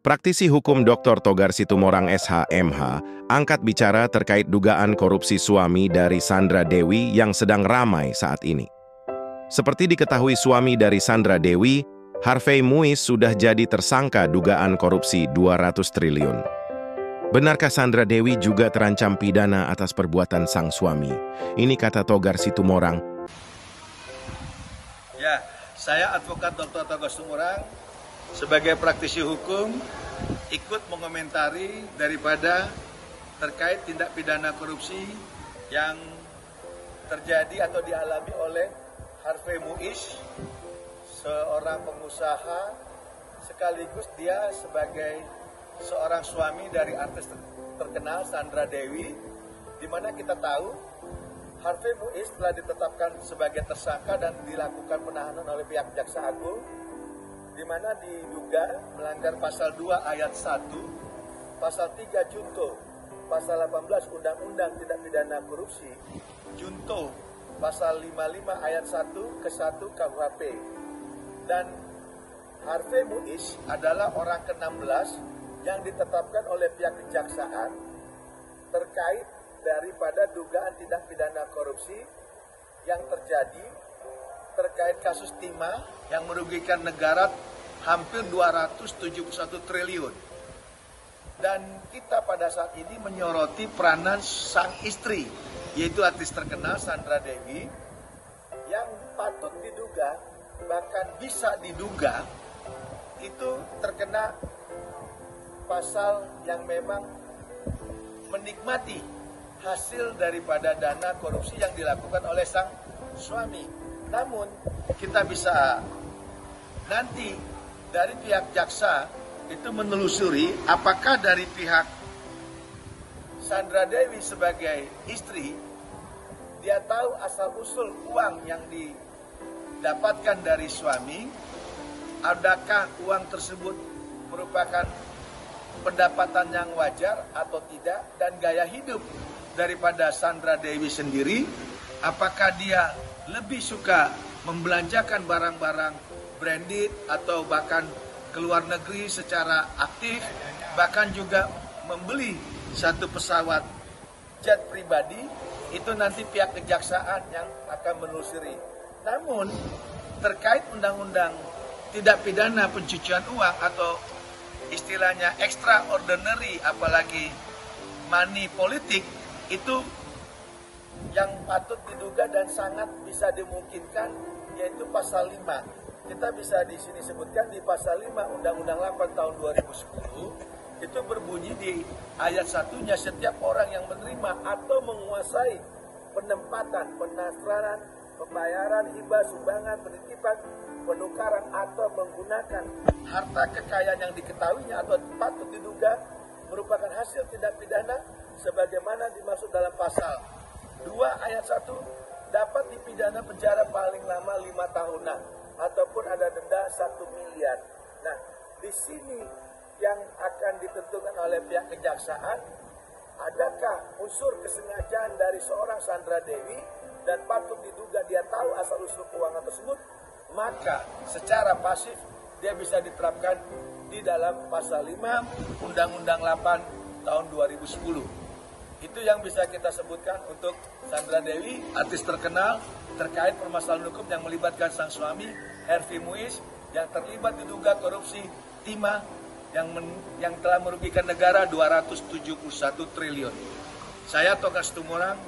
Praktisi hukum Dr. Togar Situmorang SH.MH angkat bicara terkait dugaan korupsi suami dari Sandra Dewi yang sedang ramai saat ini. Seperti diketahui suami dari Sandra Dewi, Harvey Muiz sudah jadi tersangka dugaan korupsi 200 triliun. Benarkah Sandra Dewi juga terancam pidana atas perbuatan sang suami? Ini kata Togar Situmorang. Ya, saya advokat Dr. Togar Situmorang sebagai praktisi hukum ikut mengomentari daripada terkait tindak pidana korupsi yang terjadi atau dialami oleh Harvey Muiz, seorang pengusaha sekaligus dia sebagai seorang suami dari artis terkenal Sandra Dewi, di mana kita tahu Harvey Muiz telah ditetapkan sebagai tersangka dan dilakukan penahanan oleh pihak Jaksa Agung, di mana diduga melanggar pasal 2 ayat 1, pasal 3 junto, pasal 18 Undang-Undang Tindak Pidana Korupsi, junto pasal 55 ayat 1 ke 1 KUHP. Dan Harvey Muiz adalah orang ke-16 yang ditetapkan oleh pihak kejaksaan terkait daripada dugaan tindak pidana korupsi yang terjadi terkait kasus timah yang merugikan negara hampir 271 triliun. Dan kita pada saat ini menyoroti peranan sang istri, yaitu artis terkenal Sandra Dewi, yang patut diduga, bahkan bisa diduga, itu terkena pasal yang memang menikmati hasil daripada dana korupsi yang dilakukan oleh sang suami. Namun kita bisa nanti dari pihak jaksa itu menelusuri apakah dari pihak Sandra Dewi sebagai istri dia tahu asal-usul uang yang didapatkan dari suami, adakah uang tersebut merupakan pendapatan yang wajar atau tidak, dan gaya hidup daripada Sandra Dewi sendiri, apakah dia lebih suka membelanjakan barang-barang branded atau bahkan ke luar negeri secara aktif, bahkan juga membeli satu pesawat jet pribadi, itu nanti pihak kejaksaan yang akan menelusuri. Namun terkait undang-undang tindak pidana pencucian uang atau istilahnya extraordinary, apalagi money politik, itu yang patut diduga dan sangat bisa dimungkinkan, yaitu pasal 5. Kita bisa di sini sebutkan di pasal 5 Undang-Undang 8 tahun 2010, itu berbunyi di ayat 1-nya, setiap orang yang menerima atau menguasai penempatan, penasaran, pembayaran, hibah, sumbangan, penitipan, penukaran atau menggunakan harta kekayaan yang diketahuinya atau patut diduga merupakan hasil tindak pidana sebagaimana dimaksud dalam pasal 2 ayat 1 dapat dipidana penjara paling lama 5 tahunan ataupun ada denda 1 miliar. Nah, di sini yang akan ditentukan oleh pihak kejaksaan, adakah unsur kesengajaan dari seorang Sandra Dewi dan patut diduga dia tahu asal-usul keuangan tersebut, maka secara pasif dia bisa diterapkan di dalam pasal 5 Undang-Undang 8 tahun 2010. Itu yang bisa kita sebutkan untuk Sandra Dewi, artis terkenal terkait permasalahan hukum yang melibatkan sang suami Harvey Muiz yang terlibat diduga korupsi timah yang telah merugikan negara 271 triliun. Saya Togar Situmorang